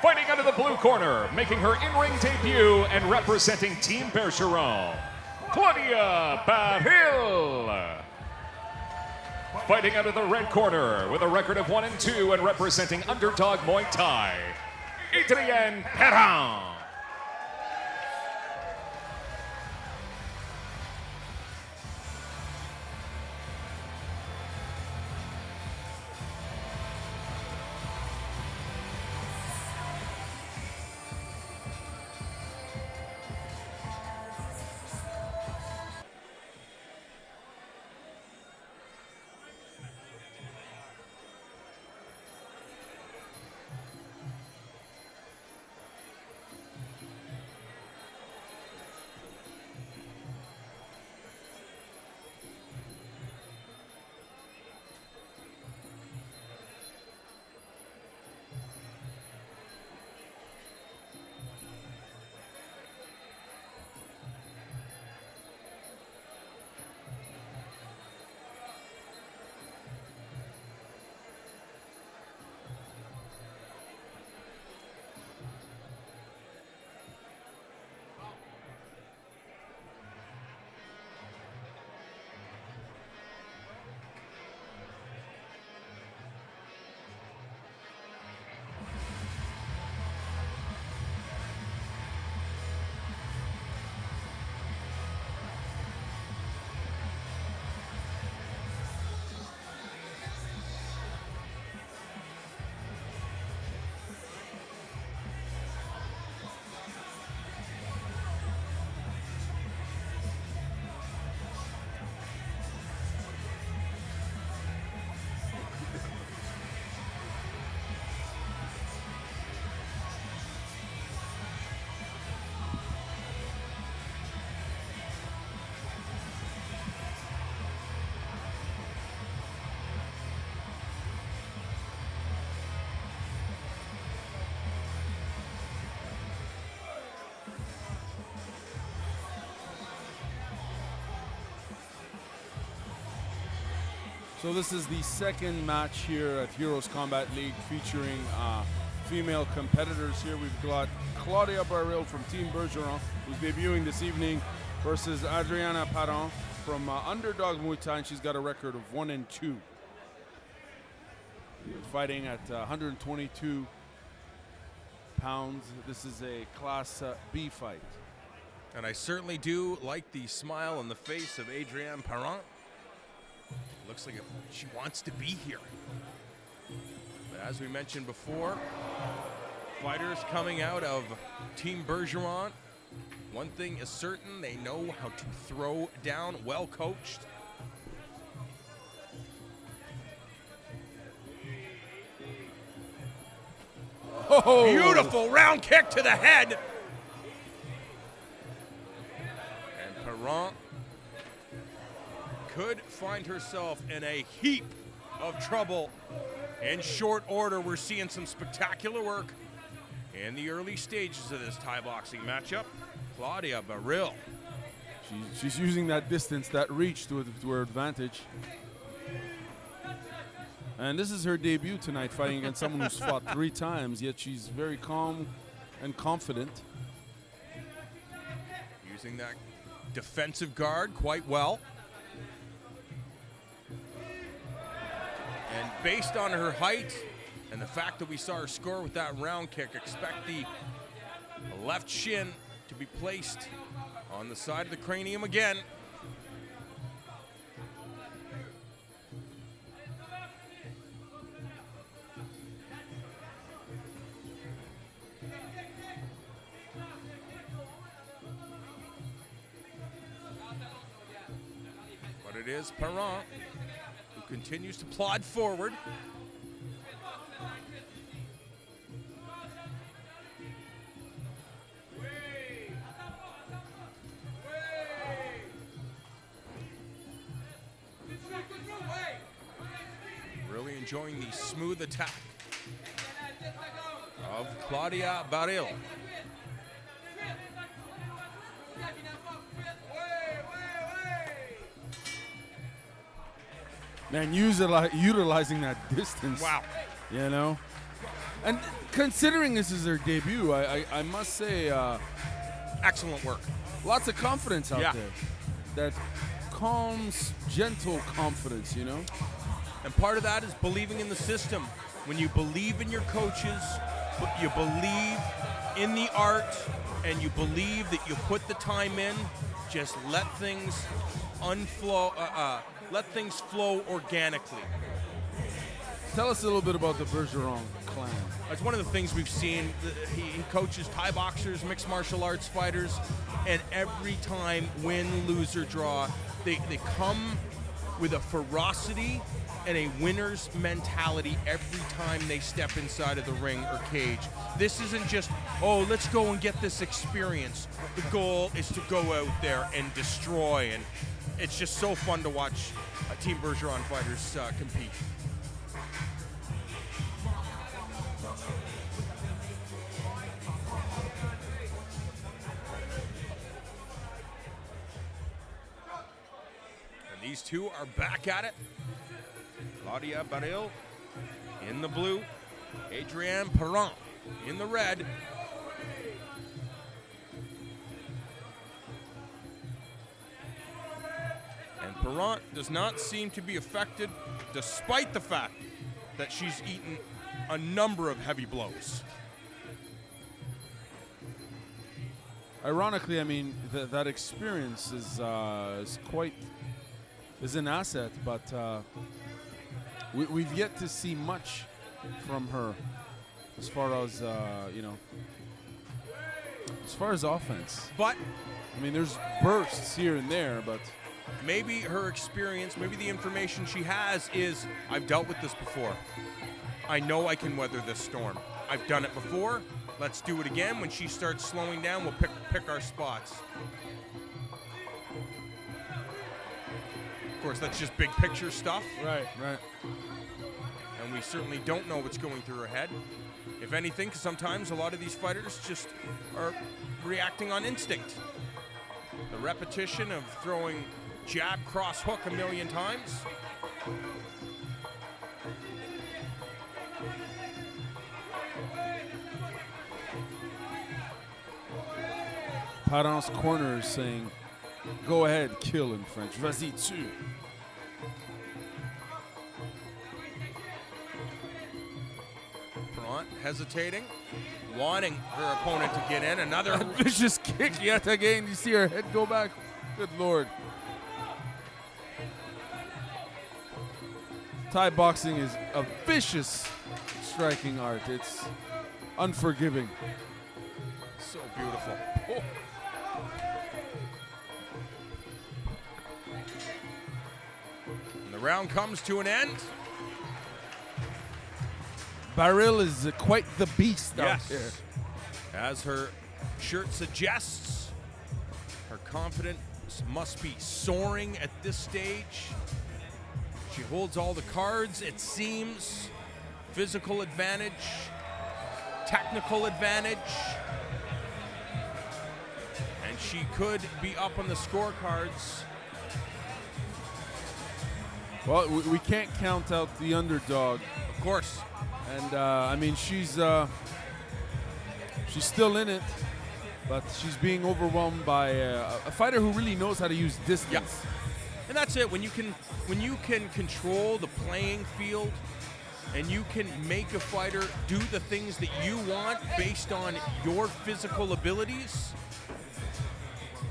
Fighting out of the blue corner, making her in-ring debut and representing Team Bergeron, Claudia Abril. Fighting out of the red corner with a record of 1-2 and representing Underdog Muay Thai, Adrienne Perrin. So this is the second match here at Heroes Combat League featuring female competitors here. We've got Claudia Abril from Team Bergeron, who's debuting this evening, versus Adrienne Perrin from Underdog Muay Thai, and she's got a record of 1-2. Fighting at 122 pounds. This is a Class B fight. And I certainly do like the smile on the face of Adrienne Perrin. Looks like she wants to be here. But as we mentioned before, fighters coming out of Team Bergeron, one thing is certain, they know how to throw down, well coached. Oh. Beautiful round kick to the head. And Perrin could find herself in a heap of trouble. In short order, we're seeing some spectacular work in the early stages of this Thai boxing matchup. Claudia Abril. She's using that distance, that reach to her advantage. And this is her debut tonight, fighting against someone who's fought 3 times, yet she's very calm and confident. Using that defensive guard quite well. And based on her height and the fact that we saw her score with that round kick, expect the left shin to be placed on the side of the cranium again. But it is Perrin who continues to plod forward. Really enjoying the smooth attack of Claudia Abril. Man, utilizing that distance. Wow. You know? And considering this is her debut, I must say, Excellent work. lots of confidence out Yeah. there. That calms, gentle confidence, you know? And part of that is believing in the system. When you believe in your coaches, you believe in the art, and you believe that you put the time in, just let things let things flow organically. Tell us a little bit about the Bergeron clan. That's one of the things we've seen. He coaches Thai boxers, mixed martial arts fighters, and every time, win, lose, or draw, they come with a ferocity and a winner's mentality every time they step inside of the ring or cage. This isn't just, oh, let's go and get this experience. The goal is to go out there and destroy, and it's just so fun to watch Team Bergeron fighters compete. And these two are back at it. Claudia Abril in the blue, Adrienne Perron in the red. And Perron does not seem to be affected, despite the fact that she's eaten a number of heavy blows. Ironically, I mean, that experience is an asset, but we've yet to see much from her as far as as far as offense. But I mean, there's bursts here and there, but maybe her experience, maybe the information she has is, I've dealt with this before. I know I can weather this storm. I've done it before. Let's do it again. When she starts slowing down, we'll pick our spots. Of course, that's just big picture stuff. right. And we certainly don't know what's going through her head. If anything, 'cause sometimes a lot of these fighters just are reacting on instinct. The repetition of throwing jab, cross, hook a million times. Parent's corner is saying, "Go ahead, kill" in French. Vas-y, tue. Perron hesitating, wanting her opponent to get in. Another Vicious kick yet again. You see her head go back. Good Lord. Thai boxing is a vicious striking art. It's unforgiving. so beautiful. Oh. And the round comes to an end. Abril is quite the beast out there. As her shirt suggests, her confidence must be soaring at this stage. She holds all the cards, it seems. Physical advantage, technical advantage. And she could be up on the scorecards. Well, we can't count out the underdog. Of course. And I mean, she's still in it, but she's being overwhelmed by a fighter who really knows how to use distance. Yeah. And that's it. When you can control the playing field, and you can make a fighter do the things that you want based on your physical abilities,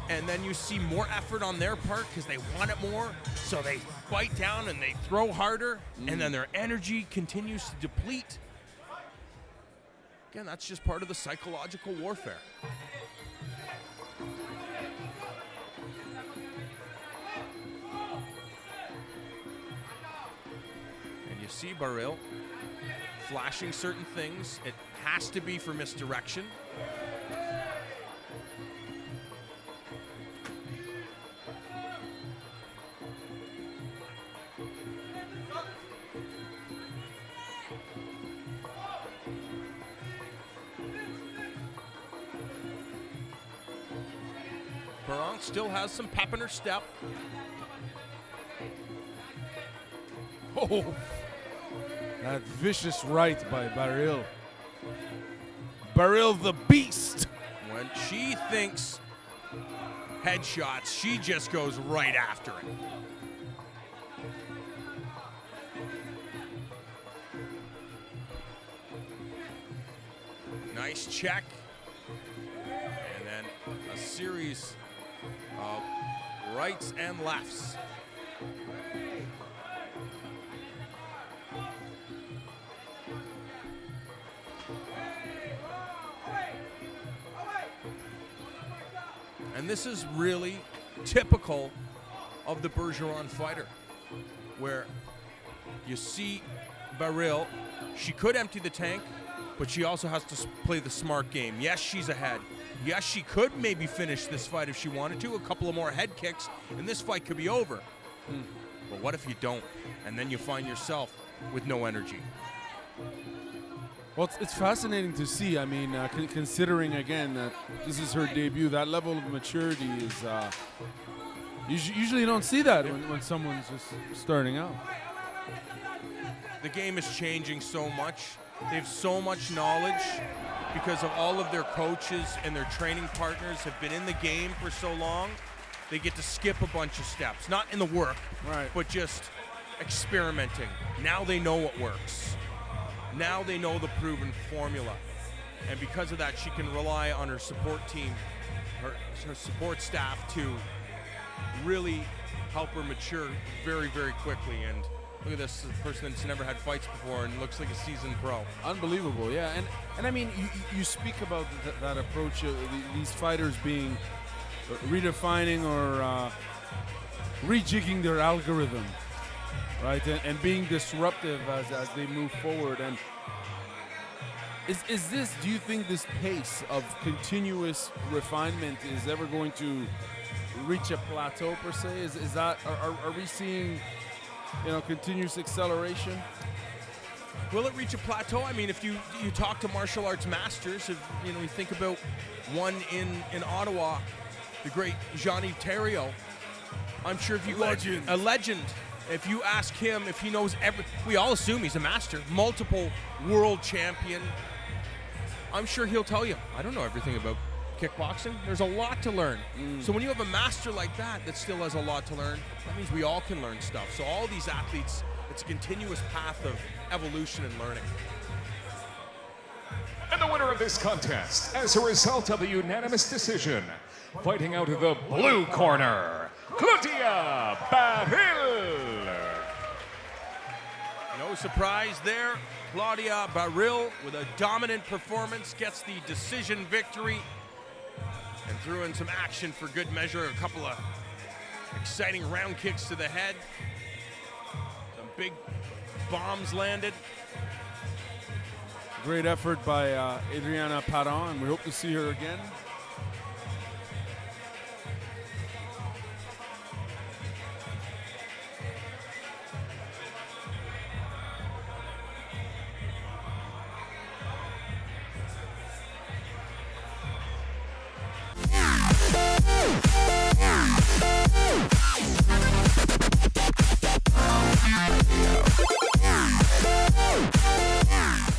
and then you see more effort on their part because they want it more, so they bite down and they throw harder, and then their energy continues to deplete. Again, that's just part of the psychological warfare. And you see Abril flashing certain things. It has to be for misdirection. Perron still has some pep in her step. Oh, that vicious right by Abril. Abril the Beast. When she thinks headshots, she just goes right after it. Nice check. And then a series of rights and lefts. And this is really typical of the Bergeron fighter, where you see Abril, she could empty the tank, but she also has to play the smart game. Yes, she's ahead. Yes, she could maybe finish this fight if she wanted to. A couple of more head kicks, and this fight could be over. But what if you don't? And then you find yourself with no energy. Well, it's fascinating to see. I mean, considering, again, that this is her debut, that level of maturity is... usually you don't see that when someone's just starting out. The game is changing so much. They have so much knowledge because of all of their coaches and their training partners have been in the game for so long. They get to skip a bunch of steps, not in the work, right, but just experimenting. Now they know what works. Now they know the proven formula. And because of that, she can rely on her support team, her support staff to really help her mature very, very quickly. And look at this person that's never had fights before and looks like a seasoned pro. Unbelievable, yeah. And I mean, you speak about that approach of these fighters being redefining or rejigging their algorithm, right? And being disruptive as they move forward. And is this, do you think this pace of continuous refinement is ever going to reach a plateau per se? Is that, are we seeing, you know, continuous acceleration? Will it reach a plateau? I mean, if you talk to martial arts masters, if you know, you think about one in Ottawa, the great Jean-Yves Thériault. I'm sure if you a legend. If you ask him if he knows we all assume he's a master, multiple world champion. I'm sure he'll tell you, I don't know everything about kickboxing. There's a lot to learn. So when you have a master like that still has a lot to learn, that means we all can learn stuff. So all these athletes, it's a continuous path of evolution and learning. And the winner of this contest, as a result of a unanimous decision, fighting out of the blue corner, Claudia Abril. No surprise there. Claudia Abril, with a dominant performance, gets the decision victory and threw in some action for good measure. A couple of exciting round kicks to the head. Some big bombs landed. Great effort by Adriana Parent, and we hope to see her again.